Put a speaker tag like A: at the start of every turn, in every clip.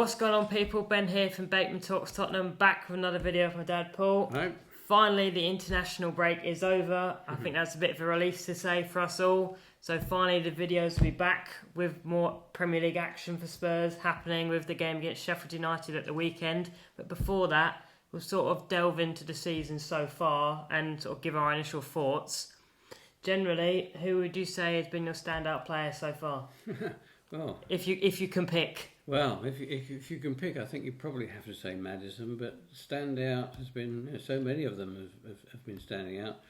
A: What's going on, people? Ben here from Bateman Talks Tottenham, back with another video of my dad, Paul.
B: Hi.
A: Finally, the international break is over. I think that's a bit of a release to say for us all. So finally, the videos will be back with more Premier League action for Spurs happening with the game against Sheffield United at the weekend. But before that, we'll sort of delve into the season so far and sort of give our initial thoughts. Generally, who would you say has been your standout player so far?
B: Well,
A: if you can pick.
B: Well, if you can pick, I think you probably have to say Maddison, but standout has been, so many of them have been standing out.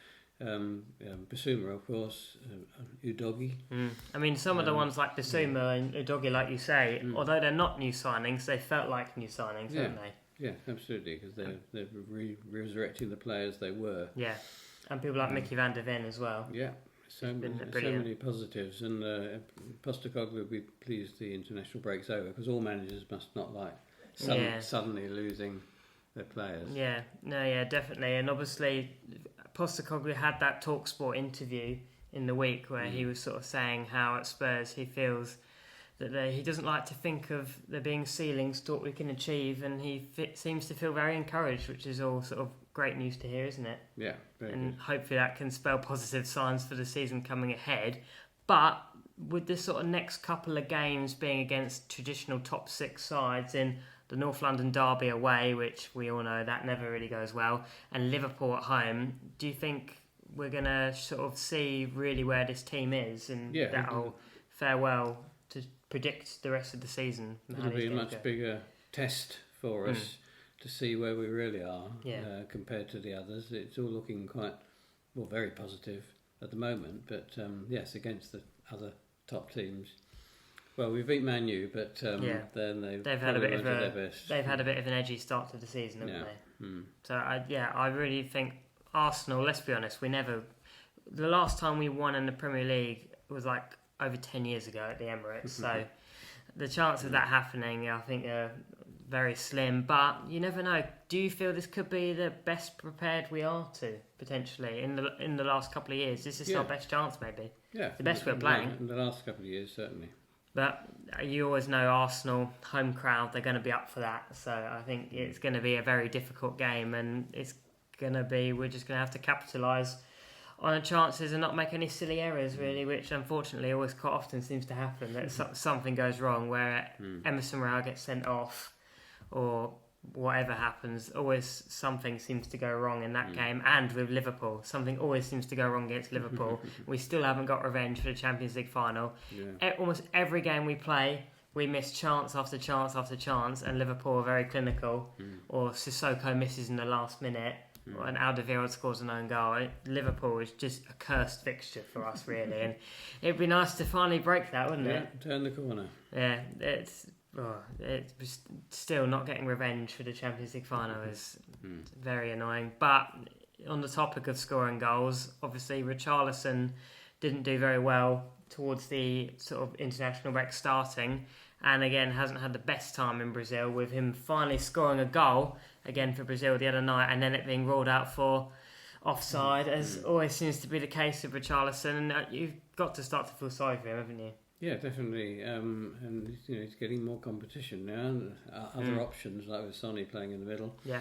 B: Basuma, of course, Udogie.
A: I mean, some of the ones like Basuma and Udogie, like you say, although they're not new signings, they felt like new signings, haven't they?
B: Yeah, absolutely, because they're resurrecting the players they were.
A: Yeah, and people like Mickey van der Ven as well.
B: Yeah. So many positives, and Postecoglou will be pleased the international break's over, because all managers must not like suddenly losing their players.
A: Yeah, definitely, and obviously Postecoglou had that TalkSport interview in the week where he was sort of saying how at Spurs he feels that he doesn't like to think of there being ceilings to what we can achieve, and he seems to feel very encouraged, which is all sort of great news to hear, isn't it?
B: Yeah, very
A: and
B: good.
A: Hopefully that can spell positive signs for the season coming ahead. But with this sort of next couple of games being against traditional top six sides in the North London derby away, which we all know that never really goes well, and Liverpool at home, do you think we're going to sort of see really where this team is, and that'll fare well to predict the rest of the season?
B: It'll be a much bigger test for us to see where we really are compared to the others. It's all looking very positive at the moment, but yes, against the other top teams. Well, we beat Man U, but then they've had a bit of
A: an edgy start to the season, haven't they? So I really think Arsenal. Let's be honest, the last time we won in the Premier League was like over 10 years ago at the Emirates. So the chance of that happening, I think, are very slim. But you never know. Do you feel this could be the best prepared we are to potentially in the last couple of years? This is our best chance, maybe.
B: Yeah,
A: the best we're playing
B: in the last couple of years, certainly.
A: But you always know Arsenal, home crowd, they're going to be up for that. So I think it's going to be a very difficult game, and we're just going to have to capitalise on the chances and not make any silly errors, really, which unfortunately always quite often seems to happen, that something goes wrong where Emerson Royale gets sent off or whatever happens. Always something seems to go wrong in that game, and with Liverpool, something always seems to go wrong against Liverpool. We still haven't got revenge for the Champions League final. Almost every game we play, we miss chance after chance after chance, and Liverpool are very clinical, or Sissoko misses in the last minute, and Alderweireld scores an own goal. Liverpool is just a cursed fixture for us, really, and it'd be nice to finally break that, wouldn't it?
B: Turn the corner.
A: Yeah, it's still not getting revenge for the Champions League final is very annoying. But on the topic of scoring goals, obviously Richarlison didn't do very well towards the sort of international break starting, and again hasn't had the best time in Brazil, with him finally scoring a goal again for Brazil the other night, and then it being ruled out for offside, as always seems to be the case with Richarlison. And you've got to start to feel sorry for him, haven't you?
B: Yeah, definitely. And he's getting more competition now, and other options, like with Sonny playing in the middle.
A: Yeah.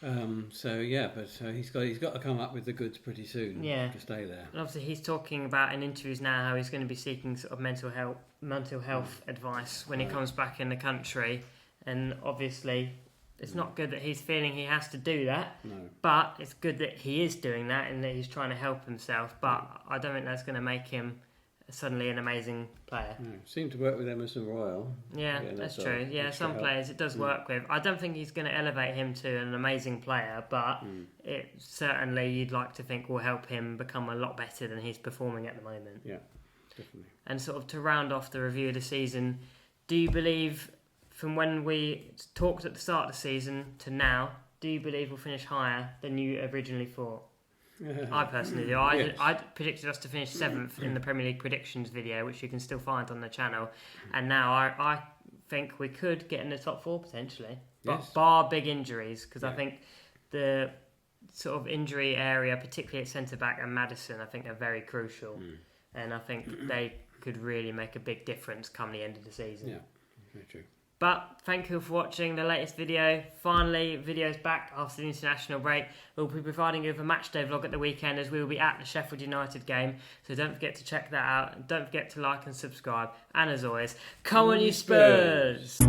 B: But he's got to come up with the goods pretty soon.
A: Yeah.
B: To stay there.
A: And obviously, he's talking about in interviews now how he's going to be seeking sort of mental health advice when he comes back in the country, and obviously, it's not good that he's feeling he has to do that.
B: No. But
A: it's good that he is doing that and that he's trying to help himself. But I don't think that's going to make him suddenly an amazing player.
B: Seemed to work with Emerson Royale.
A: Yeah, that's true. Yeah, some players it does work with. I don't think he's going to elevate him to an amazing player, but it certainly you'd like to think will help him become a lot better than he's performing at the moment.
B: Yeah, definitely.
A: And sort of to round off the review of the season, do you believe, from when we talked at the start of the season to now, do you believe we'll finish higher than you originally thought? I personally do. I predicted us to finish 7th in the Premier League predictions video, which you can still find on the channel. And now I think we could get in the top 4 potentially, but bar big injuries, because I think the sort of injury area, particularly at centre-back and Maddison, I think are very crucial. And I think they could really make a big difference come the end of the season.
B: Yeah, very true.
A: But thank you for watching the latest video. Finally, video's back after the international break. We'll be providing you with a matchday vlog at the weekend as we will be at the Sheffield United game. So don't forget to check that out. And don't forget to like and subscribe. And as always, come on you Spurs!